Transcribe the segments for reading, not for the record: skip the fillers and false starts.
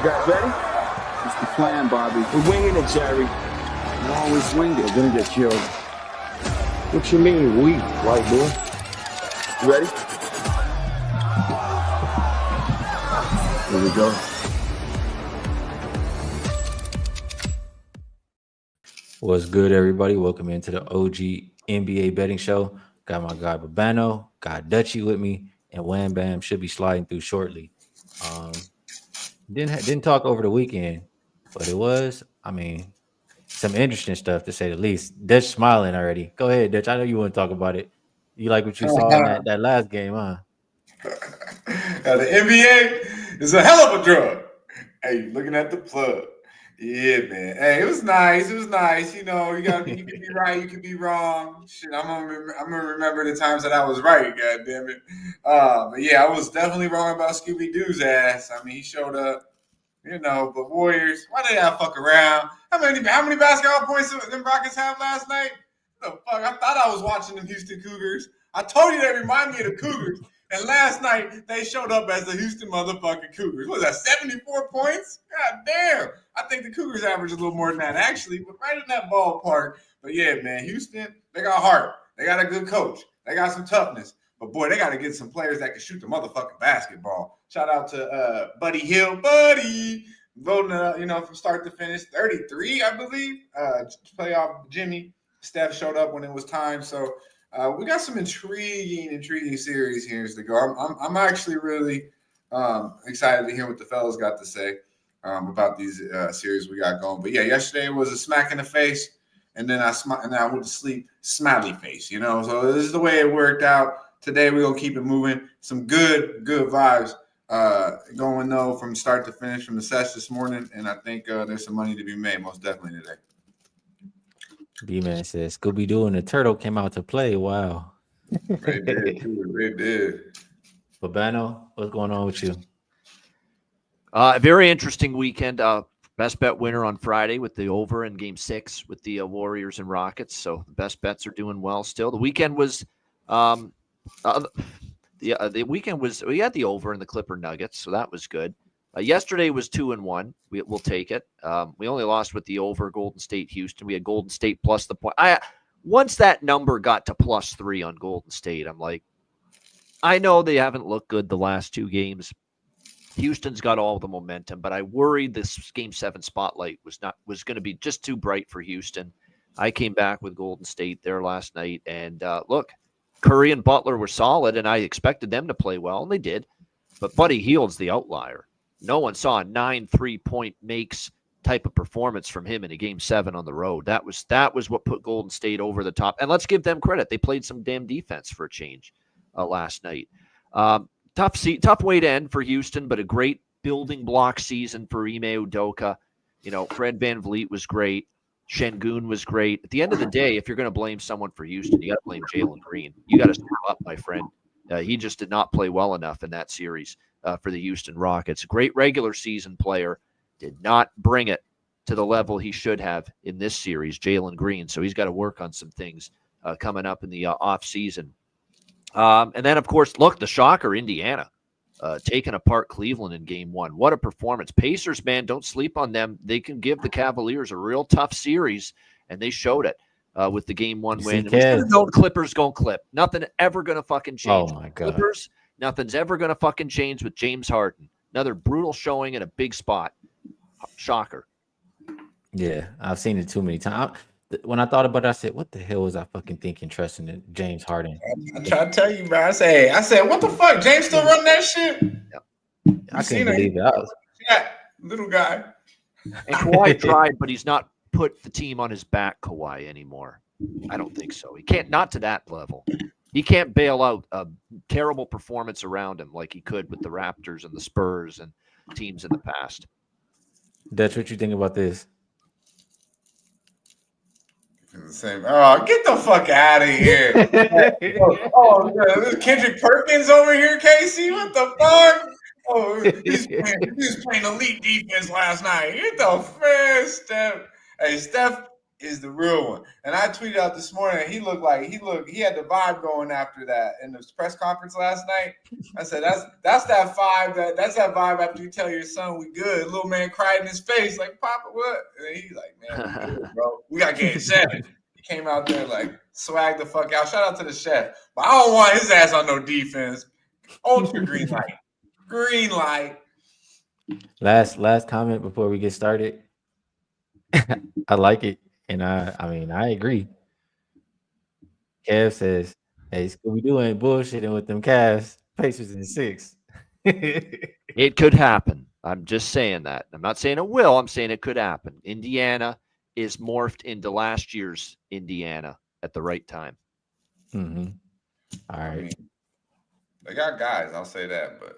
You guys ready? It's the plan, Bobby. We're winging it, Jerry. You always winged it. You're gonna get killed. What you mean, we, white boy? You ready? Here we go. What's good, everybody? Welcome into the OG NBA betting show. Got my guy Babano, got Dutchie with me, and Wham Bam should be sliding through shortly. Didn't talk over the weekend, but it was, some interesting stuff to say the least. Dutch smiling already. Go ahead, Dutch. I know you want to talk about it. You like what you saw in that last game, huh? The NBA is a hell of a drug. Hey, looking at the plug. Yeah, man. Hey, it was nice. It was nice. You know, you can be right, you can be wrong. Shit, I'm gonna remember the times that I was right. God damn it. But yeah, I was definitely wrong about Scooby Doo's ass. I mean, he showed up. You know, but Warriors, why they gotta fuck around? How many basketball points did them Rockets have last night? The fuck? I thought I was watching them Houston Cougars. I told you they remind me of the Cougars. And last night, they showed up as the Houston motherfucking Cougars. What was that, 74 points? God damn. I think the Cougars average a little more than that, actually, but right in that ballpark. But yeah, man, Houston, they got heart. They got a good coach. They got some toughness. But boy, they got to get some players that can shoot the motherfucking basketball. Shout out to Buddy Hill. Buddy voting, from start to finish. 33, I believe. Playoff Jimmy. Steph showed up when it was time. So we got some intriguing series here to go. I'm actually really excited to hear what the fellas got to say about these series we got going. But yeah, yesterday was a smack in the face, and then I went to sleep smiley face. You know, so this is the way it worked out. Today we're gonna keep it moving. Some good vibes going though from start to finish from the sesh this morning, and I think there's some money to be made most definitely today. B-Man says Scooby Doo and the Turtle came out to play. Wow. They did. They did. Babano, what's going on with you? Very interesting weekend. Best bet winner on Friday with the over in Game 6 with the Warriors and Rockets. So the best bets are doing well still. The weekend was the weekend was we had the over in the Clipper Nuggets, so that was good. Yesterday was 2-1. We'll take it. We only lost with the over Golden State Houston. We had Golden State plus the point. Once that number got to +3 on Golden State, I'm like, I know they haven't looked good the last two games. Houston's got all the momentum, but I worried this Game 7 spotlight was going to be just too bright for Houston. I came back with Golden State there last night, and look, Curry and Butler were solid, and I expected them to play well, and they did. But Buddy Hield's the outlier. No one saw a 9 3-point makes type of performance from him in a Game 7 on the road. That was what put Golden State over the top. And let's give them credit. They played some damn defense for a change last night. Tough way to end for Houston, but a great building block season for Ime Udoka. You know, Fred VanVleet was great. Şengün was great. At the end of the day, if you're going to blame someone for Houston, you got to blame Jalen Green. You got to step up, my friend. He just did not play well enough in that series for the Houston Rockets. Great regular season player, did not bring it to the level he should have in this series, Jalen Green. So he's got to work on some things coming up in the off season. And then, of course, look, the shocker, Indiana. Taking apart Cleveland in Game 1. What a performance. Pacers, man, don't sleep on them. They can give the Cavaliers a real tough series, and they showed it with the Game 1 win. Clippers going clip. Nothing ever going to fucking change. Oh, my God. Clippers, nothing's ever going to fucking change with James Harden. Another brutal showing in a big spot. Shocker. Yeah, I've seen it too many times. When I thought about it, I said, what the hell was I fucking thinking trusting in James Harden? I try to tell you, bro. I said, what the fuck? James still run that shit? Yep. I couldn't believe it. Little guy. And Kawhi tried, but he's not put the team on his back, Kawhi, anymore. I don't think so. He can't, not to that level. He can't bail out a terrible performance around him like he could with the Raptors and the Spurs and teams in the past. That's what you think about this? The same. Oh, get the fuck out of here. This Kendrick Perkins over here, Casey. What the fuck? Oh, he was playing elite defense last night. Get the first step. Hey, Steph is the real one. And I tweeted out this morning, he had the vibe going after that in the press conference last night. I said, that's that vibe that's that vibe after you tell your son we good. Little man cried in his face like, Papa, what? And he's like, man, we good, bro. We got game 7. He came out there like swag the fuck out. Shout out to the chef. But I don't want his ass on no defense. Ultra green light. Green light. Last comment before we get started. I like it. And I agree. Kev says, hey, Scooby-Doo ain't bullshitting with them Cavs. Pacers in 6. It could happen. I'm just saying that. I'm not saying it will. I'm saying it could happen. Indiana is morphed into last year's Indiana at the right time. Mm-hmm. All right. I mean, they got guys, I'll say that, but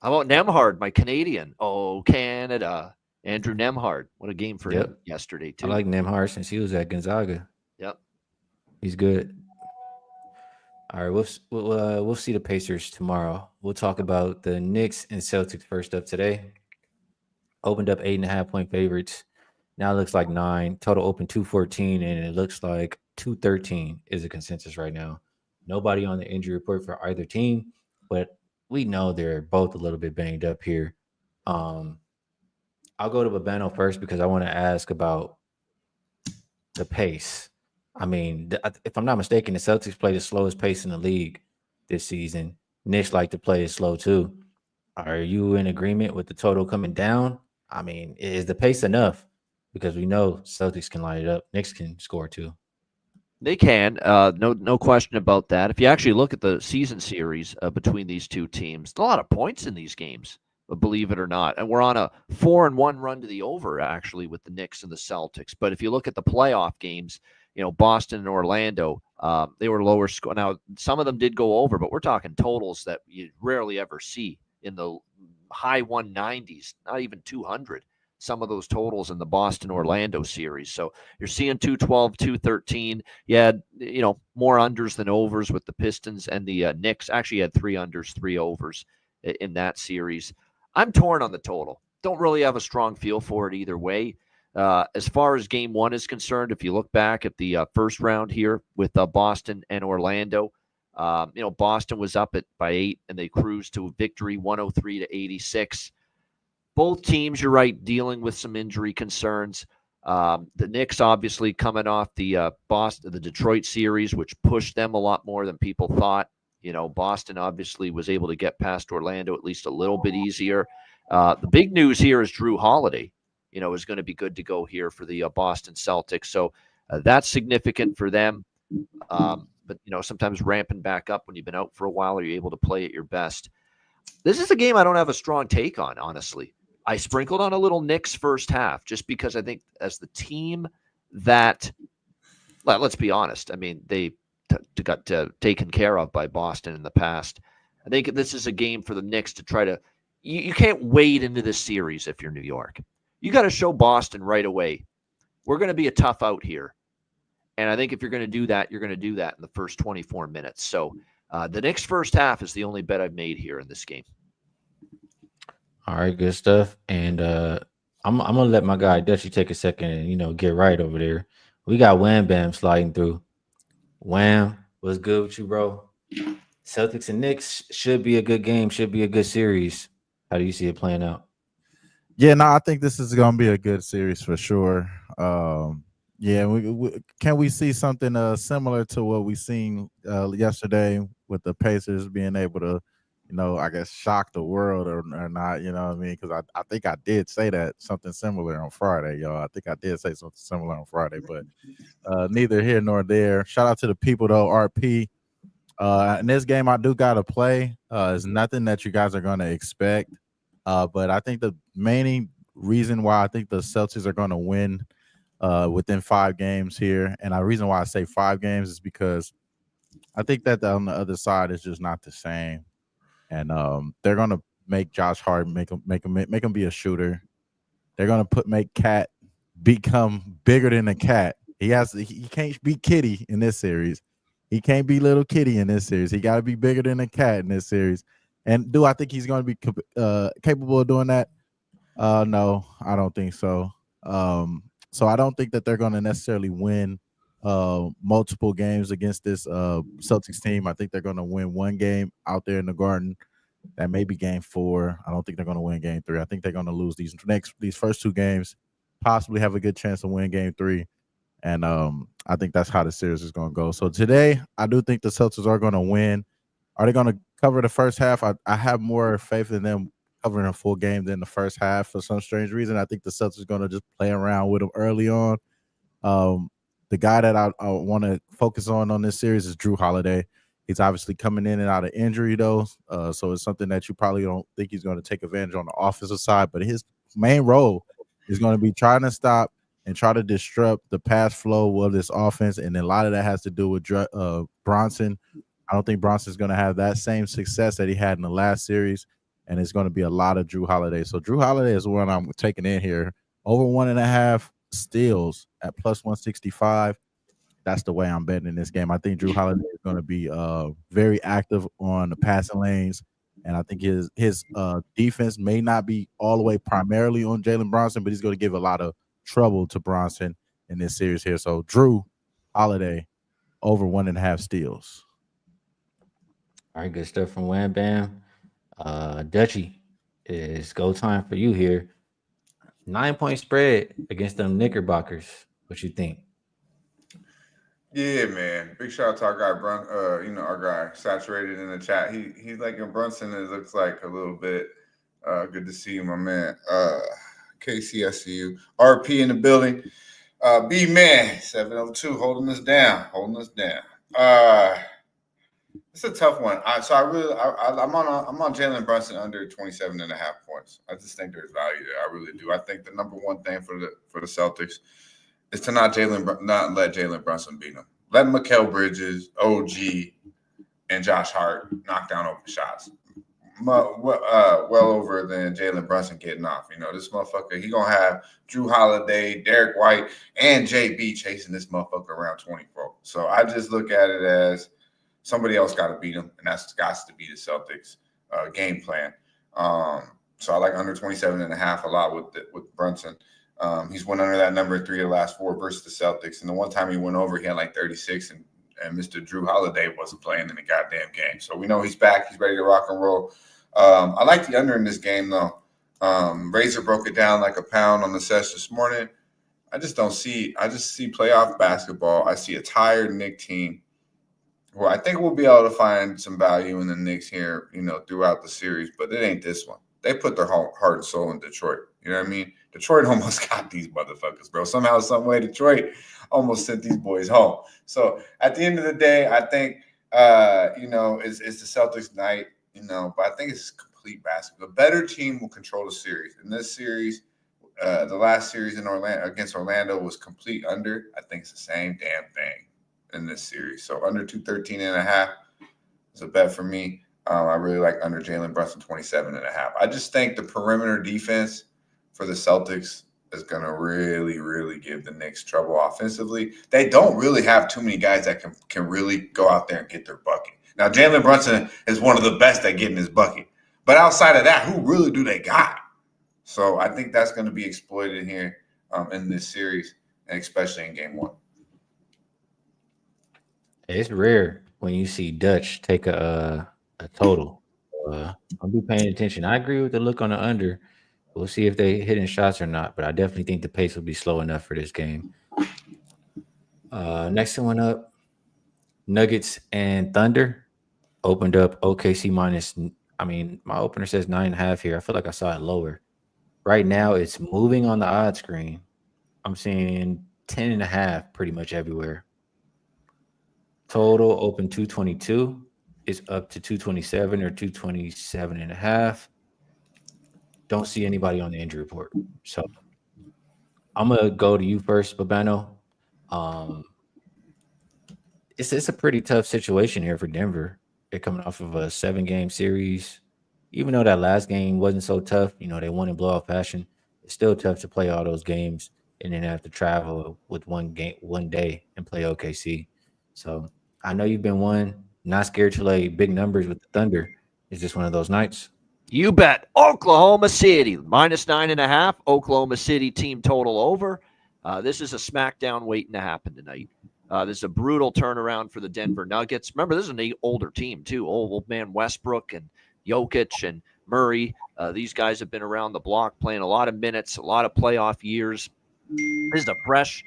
how about Nemhard, my Canadian? Oh, Canada. Andrew Nemhard. What a game for him yesterday, too. I like Nemhard since he was at Gonzaga. Yep. He's good. All right, we'll see the Pacers tomorrow. We'll talk about the Knicks and Celtics first up today. Opened up 8.5-point favorites. Now it looks like 9. Total open 214, and it looks like 213 is a consensus right now. Nobody on the injury report for either team, but we know they're both a little bit banged up here. I'll go to Babano first because I want to ask about the pace. I mean, if I'm not mistaken, the Celtics play the slowest pace in the league this season. Knicks like to play it slow too. Are you in agreement with the total coming down? I mean, is the pace enough? Because we know Celtics can line it up. Knicks can score too. They can. No question about that. If you actually look at the season series between these two teams, a lot of points in these games, believe it or not. And we're on a 4-1 run to the over, actually, with the Knicks and the Celtics. But if you look at the playoff games, Boston and Orlando, they were lower score. Now, some of them did go over, but we're talking totals that you rarely ever see in the high 190s, not even 200. Some of those totals in the Boston-Orlando series. So you're seeing 212, 213. You had, more unders than overs with the Pistons, and the Knicks actually had 3 unders, 3 overs in that series. I'm torn on the total. Don't really have a strong feel for it either way. As far as game 1 is concerned, if you look back at the first round here with Boston and Orlando, Boston was up by 8 and they cruised to a victory 103-86. Both teams, you're right, dealing with some injury concerns. The Knicks obviously coming off the Detroit series, which pushed them a lot more than people thought. Boston obviously was able to get past Orlando at least a little bit easier. The big news here is Drew Holiday, is going to be good to go here for the Boston Celtics. So that's significant for them. But, sometimes ramping back up when you've been out for a while, are you able to play at your best? This is a game I don't have a strong take on, honestly. I sprinkled on a little Knicks first half just because I think as the team that, well, let's be honest, I mean, they got taken care of by Boston in the past. I think this is a game for the Knicks to try to – you can't wade into this series if you're New York. You got to show Boston right away, we're going to be a tough out here. And I think if you're going to do that, you're going to do that in the first 24 minutes. So the Knicks first half is the only bet I've made here in this game. All right, good stuff. And I'm going to let my guy Dutchy take a second and, get right over there. We got Wham Bam sliding through. Wham, what's good with you, bro? Celtics and Knicks should be a good game, should be a good series. How do you see it playing out? Yeah, no, I think this is going to be a good series for sure. Can we see something similar to what we seen yesterday with the Pacers being able to, I guess, shock the world or not, you know what I mean? Because I think I did say that something similar on Friday, y'all. I think I did say something similar on Friday, but neither here nor there. Shout out to the people, though, RP. In this game, I do got to play. It's nothing that you guys are going to expect. But I think the main reason why I think the Celtics are going to win within 5 games here, and the reason why I say 5 games is because I think that on the other side is just not the same. And they're gonna make Josh Hart make him be a shooter. They're gonna make Cat become bigger than a cat. He can't be Kitty in this series. He can't be little Kitty in this series. He got to be bigger than a cat in this series. And do I think he's going to be capable of doing that? No, I don't think so. So I don't think that they're going to necessarily win multiple games against this Celtics team. I think they're going to win one game out there in the Garden. That may be game 4. I don't think they're going to win game 3. I think they're going to lose these first 2 games, possibly have a good chance to win game 3. And I think that's how the series is going to go. So today, I do think the Celtics are going to win. Are they going to cover the first half? I have more faith in them covering a full game than the first half for some strange reason. I think the Celtics are going to just play around with them early on. The guy that I want to focus on this series is Drew Holiday. He's obviously coming in and out of injury, though. So it's something that you probably don't think he's going to take advantage on the offensive side. But his main role is going to be trying to stop and try to disrupt the pass flow of this offense. And a lot of that has to do with Bronson. I don't think Bronson's going to have that same success that he had in the last series. And it's going to be a lot of Drew Holiday. So Drew Holiday is what I'm taking in here. Over 1.5 steals at plus 165. That's the way I'm betting in this game. I think Drew Holiday is going to be very active on the passing lanes. And I think his defense may not be all the way primarily on Jalen Bronson, but he's going to give a lot of trouble to Bronson in this series here. So Drew Holiday over 1.5 steals. All right, good stuff from Wham Bam. Dutchy, it's go time for you here. 9-point spread against them Knickerbockers. What you think? Yeah, man. Big shout out to our guy, our guy Saturated in the chat. He's like in Brunson. It looks like a little bit. Good to see you, my man. KC, I see you. RP in the building. B man 702 holding us down. It's a tough one. I'm on Jalen Brunson under 27.5 points. I just think there's value there. I really do. I think the number one thing for the Celtics is to not let Jalen Brunson beat him. Let Mikal Bridges, OG, and Josh Hart knock down open shots. Well over than Jalen Brunson getting off. You know, this motherfucker, he going to have Drew Holiday, Derek White, and JB chasing this motherfucker around 24. So I just look at it as somebody else got to beat him, and that's got to be the Celtics game plan. So I like under 27.5 a lot with Brunson. He's went under that number 3 of the last 4 versus the Celtics. And the one time he went over, he had like 36, and Mr. Drew Holiday wasn't playing in the goddamn game. So we know he's back. He's ready to rock and roll. I like the under in this game, though. Razor broke it down like a pound on the session this morning. I just see playoff basketball. I see a tired Knicks team. Well, I think we'll be able to find some value in the Knicks here, throughout the series, but it ain't this one. They put their heart and soul in Detroit. You know what I mean? Detroit almost got these motherfuckers, bro. Somehow, some way, Detroit almost sent these boys home. So at the end of the day, I think, it's the Celtics night, but I think it's complete basketball. The better team will control the series. In this series, the last series in against Orlando was complete under. I think it's the same damn thing in this series. So under 213.5 is a bet for me. I really like under Jalen Brunson 27.5. I just think the perimeter defense for the Celtics is going to really, really give the Knicks trouble offensively. They don't really have too many guys that can really go out there and get their bucket. Now, Jalen Brunson is one of the best at getting his bucket. But outside of that, who really do they got? So I think that's going to be exploited here in this series, and especially in game 1. It's rare when you see Dutch take a total. I'll be paying attention. I agree with the look on the under. We'll see if they hitting shots or not, but I definitely think the pace will be slow enough for this game. Next one up, Nuggets and Thunder opened up OKC minus. I mean, my opener says 9.5 here. I feel like I saw it lower. Right now, it's moving on the odd screen. I'm seeing 10.5 pretty much everywhere. Total open 222 is up to 227 or 227.5. Don't see anybody on the injury report. So I'm going to go to you first, Babano. It's a pretty tough situation here for Denver. They're coming off of a 7-game series. Even though that last game wasn't so tough, they won in blowout fashion. It's still tough to play all those games and then have to travel with one day and play OKC. So I know you've been not scared to lay big numbers with the Thunder. Is this one of those nights? You bet. Oklahoma City minus 9.5. Oklahoma City team total over. This is a smackdown waiting to happen tonight. This is a brutal turnaround for the Denver Nuggets. Remember, this is an older team, too. Old man Westbrook and Jokic and Murray. These guys have been around the block playing a lot of minutes, a lot of playoff years. This is a fresh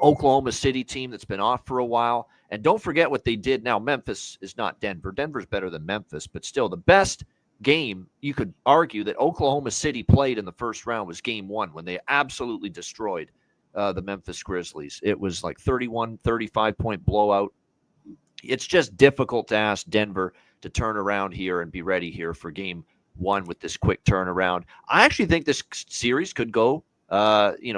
Oklahoma City team that's been off for a while. And don't forget what they did. Now, Memphis is not Denver. Denver's better than Memphis, but still the best game you could argue that Oklahoma City played in the first round was game 1 when they absolutely destroyed the Memphis Grizzlies. It was like 31, 35-point blowout. It's just difficult to ask Denver to turn around here and be ready here for game 1 with this quick turnaround. I actually think this series could go,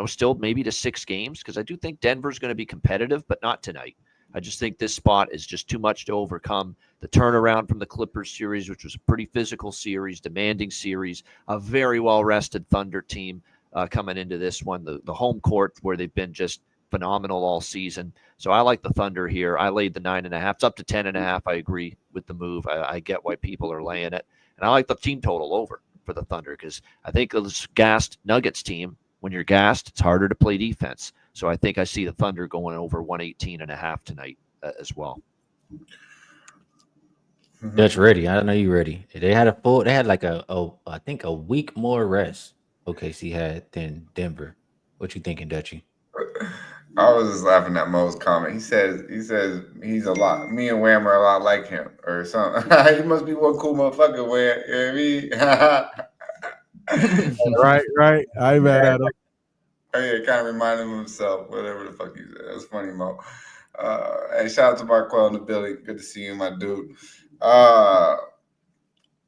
still maybe to 6 games because I do think Denver's going to be competitive, but not tonight. I just think this spot is just too much to overcome. The turnaround from the Clippers series, which was a pretty physical series, demanding series, a very well-rested Thunder team coming into this one, the home court where they've been just phenomenal all season. So I like the Thunder here. I laid the 9.5. It's up to 10.5. I agree with the move. I get why people are laying it. And I like the team total over for the Thunder because I think this gassed Nuggets team, when you're gassed, it's harder to play defense. So I think I see the Thunder going over 118.5 tonight as well. Dutch ready. I know you ready. They had like I think a week more rest OKC had than Denver. What you thinking, Dutchy? I was just laughing at Mo's comment. He says he's a lot. Me and Wham are a lot like him or something. He must be one cool motherfucker, Wham. You know what I mean? Right. I ain't mad at him. Oh, yeah, kind of reminded him of himself, whatever the fuck he said. That was funny, Mo. Hey, shout out to Marquell in the building. Good to see you, my dude.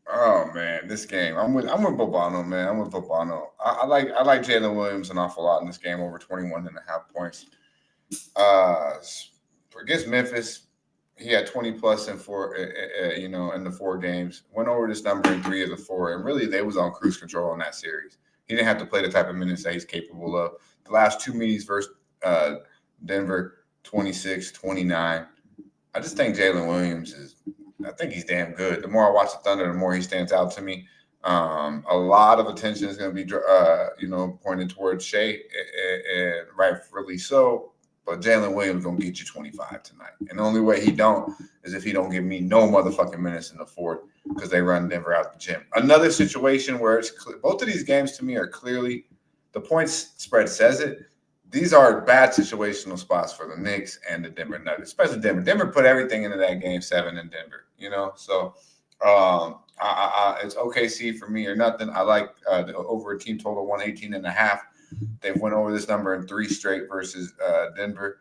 Oh man, this game. I'm with Bobano, man. I'm with Bobano. I like Jalen Williams an awful lot in this game, over 21.5 points. Against Memphis, he had 20 plus in 4, in the 4 games. Went over this number in 3 of the 4, and really they was on cruise control in that series. He didn't have to play the type of minutes that he's capable of. The last 2 meetings versus Denver, 26, 29. I just think Jalen Williams I think he's damn good. The more I watch the Thunder, the more he stands out to me. A lot of attention is going to be, pointed towards Shea, and rightfully so. But Jalen Williams going to get you 25 tonight. And the only way he don't is if he don't give me no motherfucking minutes in the 4th because they run Denver out the gym. Another situation where it's both of these games to me are clearly the points spread says it. These are bad situational spots for the Knicks and the Denver Nuggets, especially Denver. Denver put everything into that game 7 in Denver, So it's OKC for me or nothing. I like the over a team total 118.5. They've went over this number in 3 straight versus Denver.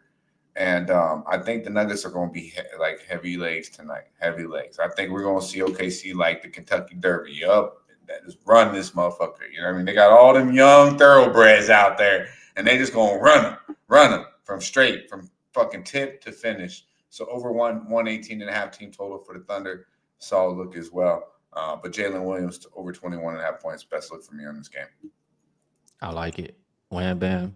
And I think the Nuggets are going to be like heavy legs tonight. Heavy legs. I think we're going to see OKC like the Kentucky Derby up. Just run this motherfucker. You know what I mean? They got all them young thoroughbreds out there, and they just going to run them from fucking tip to finish. So over 118.5 team total for the Thunder. Solid look as well. But Jalen Williams to over 21.5 points. Best look for me on this game. I like it. Wham bam.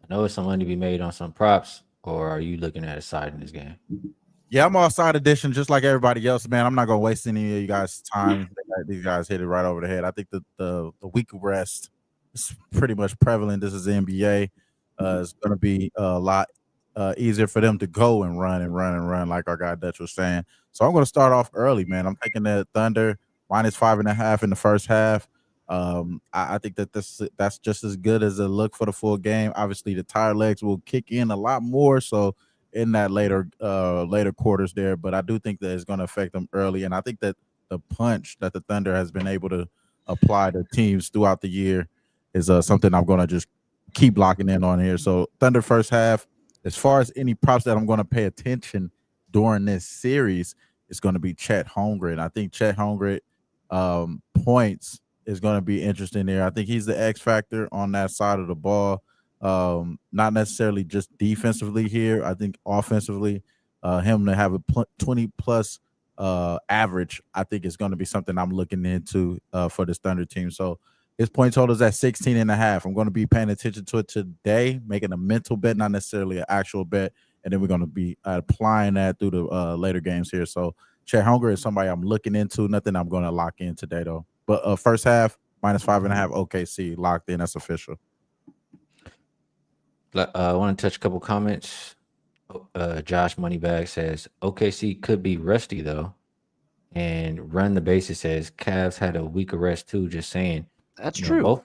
I know it's some money to be made on some props, or are you looking at a side in this game? Yeah, I'm all side edition, just like everybody else, man. I'm not gonna waste any of you guys' time. These guys hit it right over the head. I think that the week of rest is pretty much prevalent. This is the NBA. It's gonna be a lot easier for them to go and run, like our guy Dutch was saying. So I'm gonna start off early, man. I'm taking the Thunder -5.5 in the first half. I think that that's just as good as a look for the full game. Obviously, the tired legs will kick in a lot more so in that later quarters there, but I do think that it's going to affect them early, and I think that the punch that the Thunder has been able to apply to teams throughout the year is something I'm going to just keep locking in on here. So Thunder first half. As far as any props that I'm going to pay attention during this series, it's going to be Chet Holmgren. I think Chet Holmgren points is going to be interesting there. I think he's the X factor on that side of the ball. Not necessarily just defensively here. I think offensively, him to have a 20-plus average, I think is going to be something I'm looking into for this Thunder team. So his point total is at 16.5. I'm going to be paying attention to it today, making a mental bet, not necessarily an actual bet, and then we're going to be applying that through the later games here. So Chet Holmgren is somebody I'm looking into. Nothing I'm going to lock in today, though. But first half, -5.5 OKC locked in. That's official. I want to touch a couple comments. Josh Moneybag says OKC could be rusty though, and Run the Bases says Cavs had a weaker rest too. Just saying, That's you know, true. both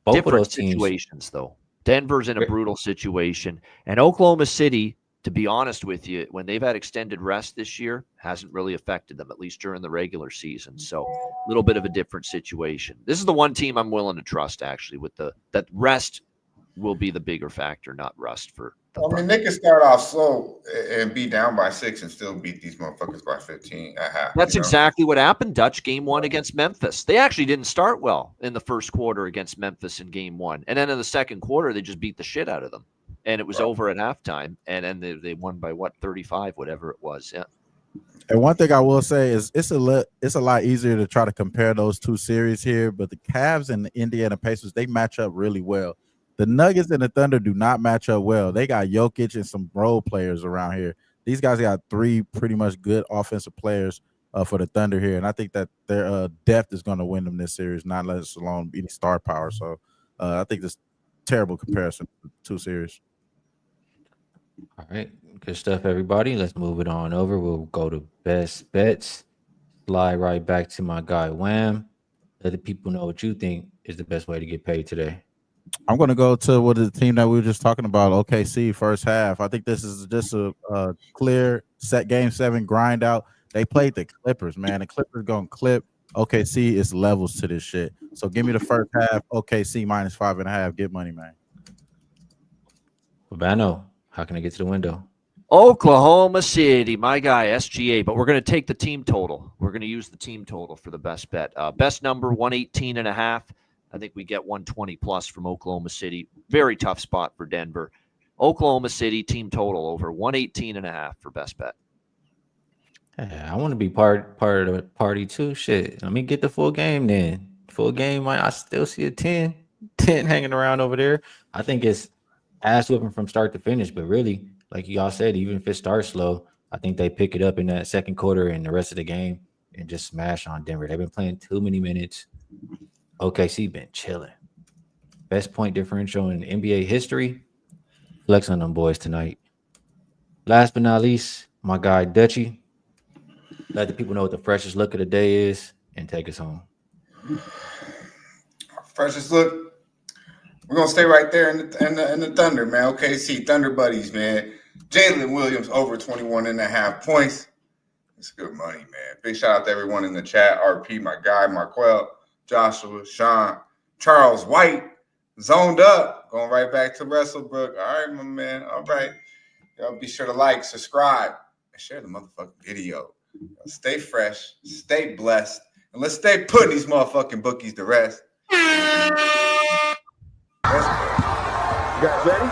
of Different those teams. situations, though. Denver's in a brutal situation, and Oklahoma City, to be honest with you, when they've had extended rest this year, hasn't really affected them, at least during the regular season. So a little bit of a different situation. This is the one team I'm willing to trust, actually, with that rest will be the bigger factor, not rust for the I mean, they can start off slow and be down by 6 and still beat these motherfuckers by 15 at half. That's exactly what happened, Dutch, game 1 against Memphis. They actually didn't start well in the first quarter against Memphis in game 1. And then in the second quarter, they just beat the shit out of them. And it was over at halftime. And then they won by, 35, whatever it was. Yeah. And one thing I will say is it's a lot easier to try to compare those two series here, but the Cavs and the Indiana Pacers, they match up really well. The Nuggets and the Thunder do not match up well. They got Jokic and some role players around here. These guys got 3 pretty much good offensive players for the Thunder here, and I think that their depth is going to win them this series, not let alone any star power. So I think this terrible comparison to 2 series. All right, good stuff, everybody. Let's move it on over. We'll go to best bets. Slide right back to my guy WAM. Let the people know what you think is the best way to get paid today. I'm going to go to what is the team that we were just talking about, OKC, first half. I think this is just a clear set game 7 grind out. They played the Clippers, man. The Clippers going to clip. OKC is levels to this shit. So give me the first half, OKC minus 5.5. Get money, man. Urbano, how can I get to the window? Oklahoma City, my guy, SGA. But we're going to take the team total. We're going to use the team total for the best bet. Best number, 118.5. I think we get 120 plus from Oklahoma City. Very tough spot for Denver. Oklahoma City team total over 118.5 for best bet. Yeah, I want to be part of the party too. Shit, let me get the full game then. Full game, I still see a 10 hanging around over there. I think it's ass whipping from start to finish, but really, like y'all said, even if it starts slow, I think they pick it up in that second quarter and the rest of the game and just smash on Denver. They've been playing too many minutes. OKC been chilling. Best point differential in NBA history. Flex on them boys tonight. Last but not least, my guy Dutchy. Let the people know what the freshest look of the day is and take us home. Freshest look. We're gonna stay right there in the Thunder, man. OKC Thunder buddies, man. Jalen Williams over 21.5 points. It's good money, man. Big shout out to everyone in the chat. RP, my guy, Marquel, Joshua, Sean, Charles White, zoned up, going right back to Wrestlebrook. All right, my man. All right. Y'all be sure to like, subscribe, and share the motherfucking video. Stay fresh, stay blessed, and let's stay putting these motherfucking bookies to rest. You guys ready?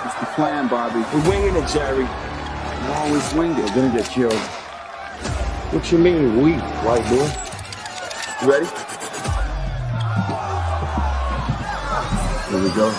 It's the plan, Bobby. We're winging it, Jerry. You always wing it. You're gonna get killed. What you mean, we, white boy? You ready? Here we go.